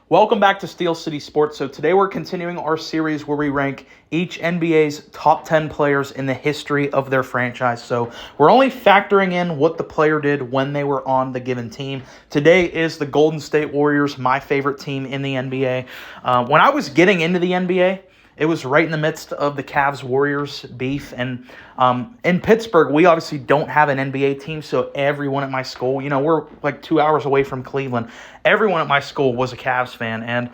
Welcome back to Steel City Sports. So today we're continuing our series where we rank each NBA's top 10 players in the history of their franchise. So we're only factoring in what the player did when they were on the given team. Today is the Golden State Warriors, my favorite team in the NBA. When I was getting into the NBA, it was right in the midst of the Cavs-Warriors beef. And in Pittsburgh, we obviously don't have an NBA team, so everyone at my school, we're like 2 hours away from Cleveland. Everyone at my school was a Cavs fan, and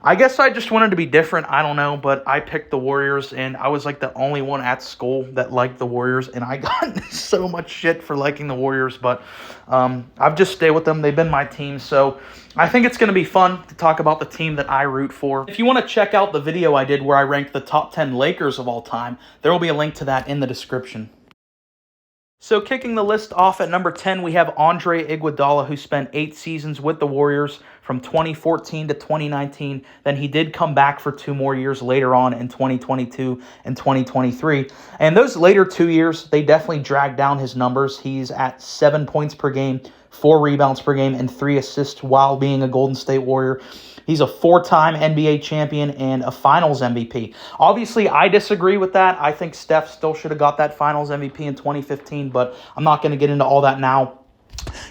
I guess I just wanted to be different. I don't know, but I picked the Warriors, and I was like the only one at school that liked the Warriors, and I got so much shit for liking the Warriors, but I've just stayed with them. They've been my team, so I think it's going to be fun to talk about the team that I root for. If you want to check out the video I did where I ranked the top 10 Lakers of all time, there will be a link to that in the description. So kicking the list off at number 10, we have Andre Iguodala, who spent 8 seasons with the Warriors from 2014 to 2019. Then he did come back for 2 more years later on in 2022 and 2023. And those later 2 years, they definitely dragged down his numbers. He's at 7 points per game, 4 rebounds per game, and 3 assists while being a Golden State Warrior. He's a 4-time NBA champion and a Finals MVP. Obviously, I disagree with that. I think Steph still should have got that Finals MVP in 2015, but I'm not going to get into all that now.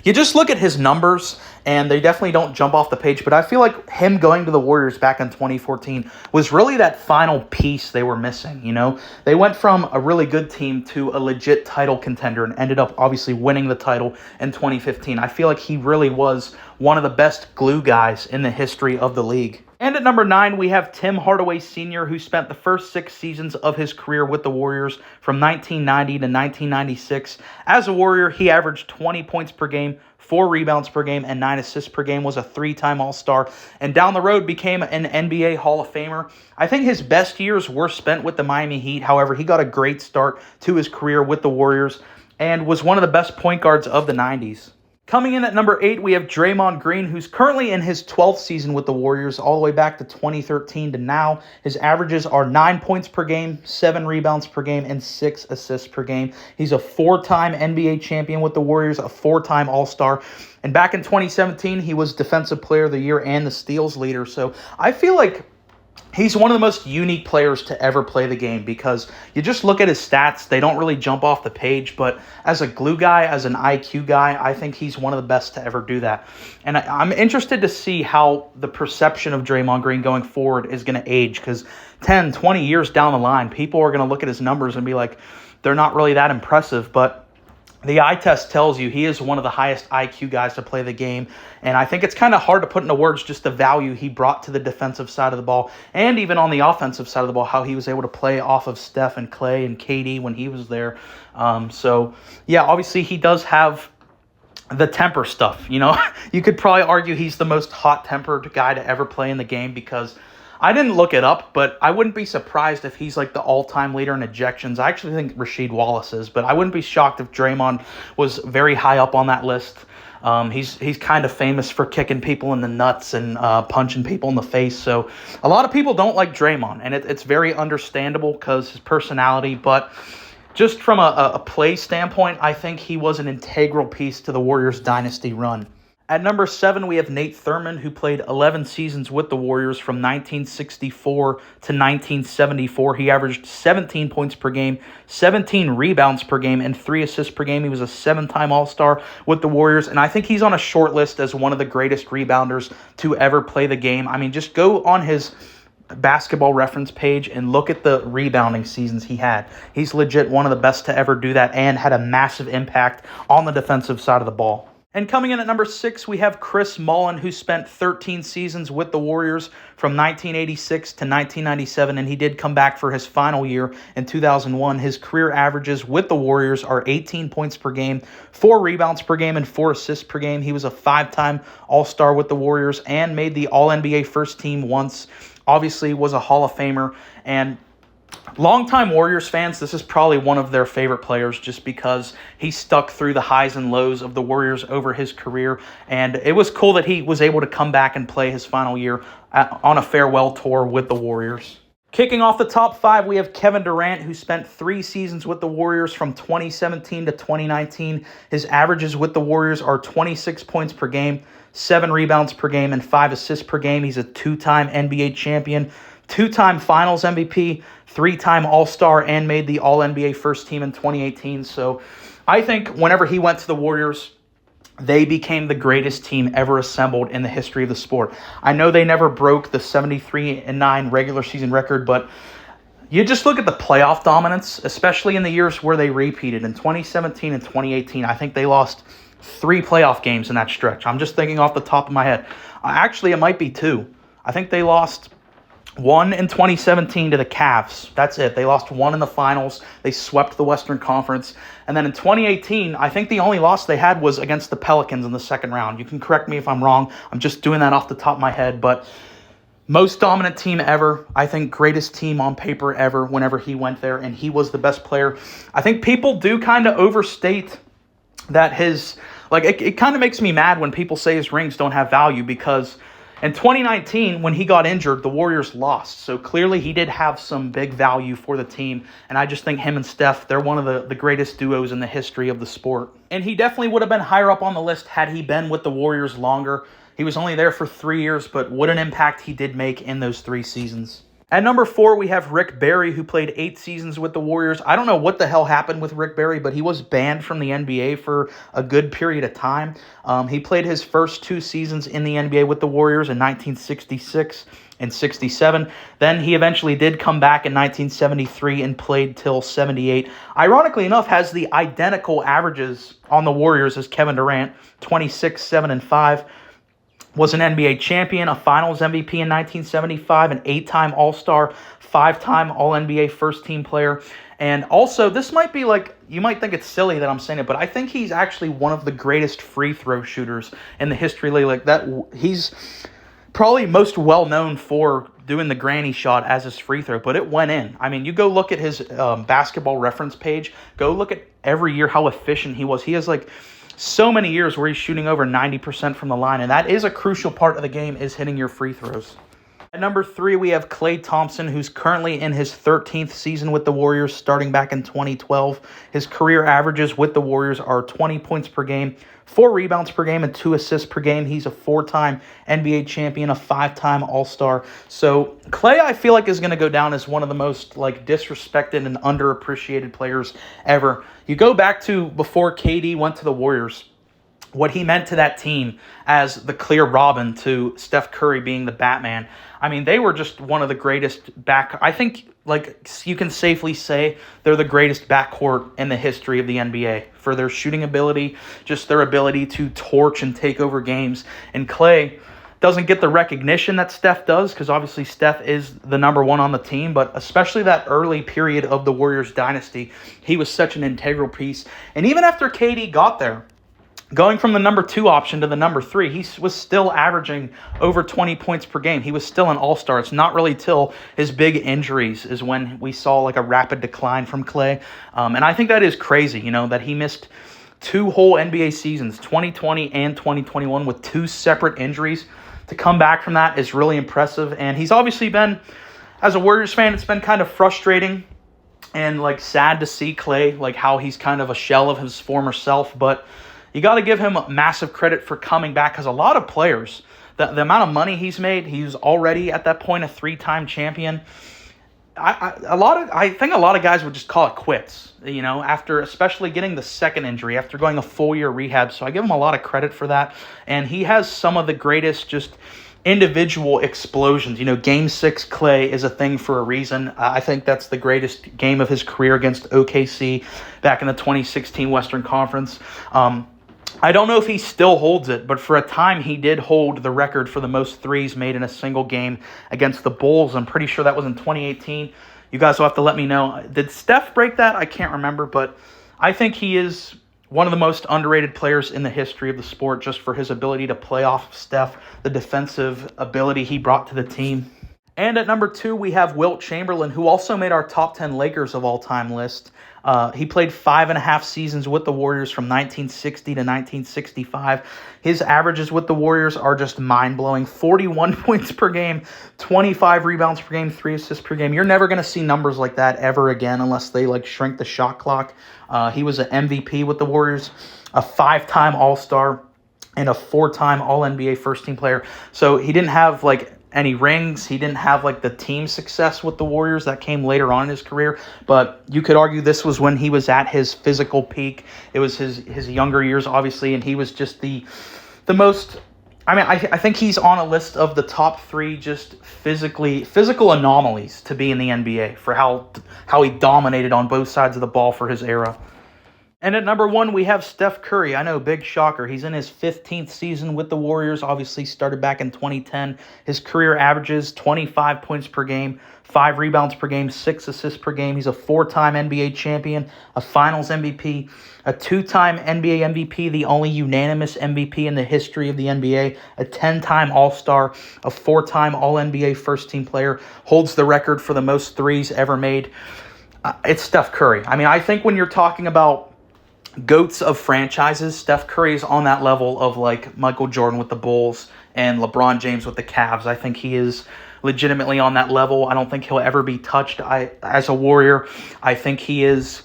You just look at his numbers, and they definitely don't jump off the page, but I feel like him going to the Warriors back in 2014 was really that final piece they were missing, They went from a really good team to a legit title contender and ended up obviously winning the title in 2015. I feel like he really was one of the best glue guys in the history of the league. And at number 9, we have Tim Hardaway Sr., who spent the first 6 seasons of his career with the Warriors from 1990 to 1996. As a Warrior, he averaged 20 points per game, 4 rebounds per game, and 9 assists per game, was a 3-time All-Star, and down the road became an NBA Hall of Famer. I think his best years were spent with the Miami Heat. However, he got a great start to his career with the Warriors and was one of the best point guards of the 90s. Coming in at number 8, we have Draymond Green, who's currently in his 12th season with the Warriors, all the way back to 2013 to now. His averages are 9 points per game, 7 rebounds per game, and 6 assists per game. He's a 4-time NBA champion with the Warriors, a 4-time All-Star. And back in 2017, he was Defensive Player of the Year and the steals leader. So I feel like he's one of the most unique players to ever play the game because you just look at his stats, they don't really jump off the page, but as a glue guy, as an IQ guy, I think he's one of the best to ever do that. And I'm interested to see how the perception of Draymond Green going forward is going to age because 10, 20 years down the line, people are going to look at his numbers and be like, they're not really that impressive, but the eye test tells you he is one of the highest IQ guys to play the game, and I think it's kind of hard to put into words just the value he brought to the defensive side of the ball and even on the offensive side of the ball, how he was able to play off of Steph and Klay and KD when he was there. Obviously he does have the temper stuff, You could probably argue he's the most hot-tempered guy to ever play in the game because I didn't look it up, but I wouldn't be surprised if he's like the all-time leader in ejections. I actually think Rasheed Wallace is, but I wouldn't be shocked if Draymond was very high up on that list. He's kind of famous for kicking people in the nuts and punching people in the face. So a lot of people don't like Draymond, and it's very understandable because his personality. But just from a play standpoint, I think he was an integral piece to the Warriors' dynasty run. At number 7, we have Nate Thurman, who played 11 seasons with the Warriors from 1964 to 1974. He averaged 17 points per game, 17 rebounds per game, and 3 assists per game. He was a 7-time All-Star with the Warriors, and I think he's on a short list as one of the greatest rebounders to ever play the game. I mean, just go on his basketball reference page and look at the rebounding seasons he had. He's legit one of the best to ever do that and had a massive impact on the defensive side of the ball. And coming in at number 6, we have Chris Mullen, who spent 13 seasons with the Warriors from 1986 to 1997, and he did come back for his final year in 2001. His career averages with the Warriors are 18 points per game, 4 rebounds per game, and 4 assists per game. He was a 5-time All-Star with the Warriors and made the All-NBA first team once. Obviously was a Hall of Famer, and longtime Warriors fans, this is probably one of their favorite players just because he stuck through the highs and lows of the Warriors over his career. And it was cool that he was able to come back and play his final year on a farewell tour with the Warriors. Kicking off the top 5, we have Kevin Durant, who spent 3 seasons with the Warriors from 2017 to 2019. His averages with the Warriors are 26 points per game, 7 rebounds per game, and 5 assists per game. He's a 2-time NBA champion, 2-time Finals MVP, 3-time All-Star, and made the All-NBA first team in 2018. So I think whenever he went to the Warriors, they became the greatest team ever assembled in the history of the sport. I know they never broke the 73-9 regular season record, but you just look at the playoff dominance, especially in the years where they repeated. In 2017 and 2018, I think they lost 3 playoff games in that stretch. I'm just thinking off the top of my head. Actually, it might be 2. I think they lost 1 in 2017 to the Cavs. That's it. They lost 1 in the finals. They swept the Western Conference. And then in 2018, I think the only loss they had was against the Pelicans in the second round. You can correct me if I'm wrong. I'm just doing that off the top of my head. But most dominant team ever. I think greatest team on paper ever whenever he went there, and he was the best player. I think people do kind of overstate that his... it kind of makes me mad when people say his rings don't have value, because in 2019, when he got injured, the Warriors lost. So clearly he did have some big value for the team. And I just think him and Steph, they're one of the greatest duos in the history of the sport. And he definitely would have been higher up on the list had he been with the Warriors longer. He was only there for 3 years, but what an impact he did make in those 3 seasons. At number 4, we have Rick Barry, who played 8 seasons with the Warriors. I don't know what the hell happened with Rick Barry, but he was banned from the NBA for a good period of time. He played his first 2 seasons in the NBA with the Warriors in 1966 and 67. Then he eventually did come back in 1973 and played till 78. Ironically enough, has the identical averages on the Warriors as Kevin Durant, 26, 7, and 5. Was an NBA champion, a Finals MVP in 1975, an 8-time All-Star, 5-time All-NBA first-team player. And also, this might be you might think it's silly that I'm saying it, but I think he's actually one of the greatest free throw shooters in the history of that. He's probably most well-known for doing the granny shot as his free throw, but it went in. I mean, you go look at his basketball reference page, go look at every year how efficient he was. He has so many years where he's shooting over 90% from the line, and that is a crucial part of the game, is hitting your free throws. At number 3, we have Klay Thompson, who's currently in his 13th season with the Warriors, starting back in 2012. His career averages with the Warriors are 20 points per game, 4 rebounds per game, and 2 assists per game. He's a 4-time NBA champion, a 5-time All-Star. So Klay, I feel is going to go down as one of the most disrespected and underappreciated players ever. You go back to before KD went to the Warriors, what he meant to that team as the clear Robin to Steph Curry being the Batman. I mean, they were just one of the greatest I think, you can safely say they're the greatest backcourt in the history of the NBA for their shooting ability, just their ability to torch and take over games. And Klay doesn't get the recognition that Steph does, because obviously Steph is the number 1 on the team, but especially that early period of the Warriors dynasty, he was such an integral piece. And even after KD got there, going from the number 2 option to the number 3, he was still averaging over 20 points per game. He was still an all-star. It's not really till his big injuries is when we saw a rapid decline from Klay. And I think that is crazy, that he missed 2 whole NBA seasons, 2020 and 2021, with 2 separate injuries. To come back from that is really impressive. And he's obviously been, as a Warriors fan, it's been kind of frustrating and sad to see Klay, how he's kind of a shell of his former self. But you got to give him massive credit for coming back, because a lot of players, the amount of money he's made, he's already at that point a 3-time champion. I think a lot of guys would just call it quits, after especially getting the second injury, after going a full year rehab. So I give him a lot of credit for that. And he has some of the greatest just individual explosions. Game 6 Klay is a thing for a reason. I think that's the greatest game of his career against OKC back in the 2016 Western Conference. I don't know if he still holds it, but for a time he did hold the record for the most threes made in a single game against the Bulls. I'm pretty sure that was in 2018. You guys will have to let me know. Did Steph break that? I can't remember, but I think he is one of the most underrated players in the history of the sport, just for his ability to play off of Steph, the defensive ability he brought to the team. And at number 2, we have Wilt Chamberlain, who also made our top 10 Lakers of all time list. He played 5.5 seasons with the Warriors from 1960 to 1965. His averages with the Warriors are just mind-blowing. 41 points per game, 25 rebounds per game, 3 assists per game. You're never going to see numbers like that ever again unless they shrink the shot clock. He was an MVP with the Warriors, a 5-time All-Star, and a 4-time All-NBA first-team player. So he didn't have any rings. He didn't have the team success with the Warriors. That came later on in his career. But you could argue this was when he was at his physical peak. It was his younger years, obviously, and he was just the most. I think he's on a list of the top 3 just physical anomalies to be in the NBA for how he dominated on both sides of the ball for his era. And at number 1, we have Steph Curry. I know, big shocker. He's in his 15th season with the Warriors. Obviously started back in 2010. His career averages 25 points per game, 5 rebounds per game, 6 assists per game. He's a 4-time NBA champion, a Finals MVP, a 2-time NBA MVP, the only unanimous MVP in the history of the NBA, a 10-time All-Star, a 4-time All-NBA first-team player, holds the record for the most threes ever made. It's Steph Curry. I think when you're talking about GOATs of franchises, Steph Curry is on that level of Michael Jordan with the Bulls and LeBron James with the Cavs. I think he is legitimately on that level. I don't think he'll ever be touched as a Warrior. I think he is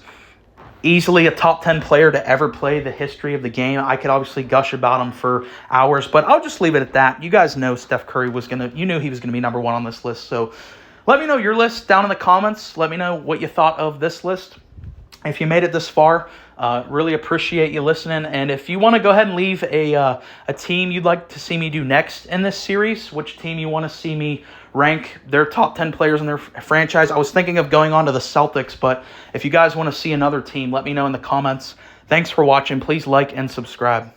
easily a top 10 player to ever play the history of the game. I could obviously gush about him for hours, but I'll just leave it at that. You guys know Steph Curry you knew he was going to be number 1 on this list. So let me know your list down in the comments. Let me know what you thought of this list. If you made it this far, really appreciate you listening. And if you want to go ahead and leave a team you'd like to see me do next in this series, which team you want to see me rank their top 10 players in their franchise. I was thinking of going on to the Celtics, but if you guys want to see another team, let me know in the comments. Thanks for watching. Please like and subscribe.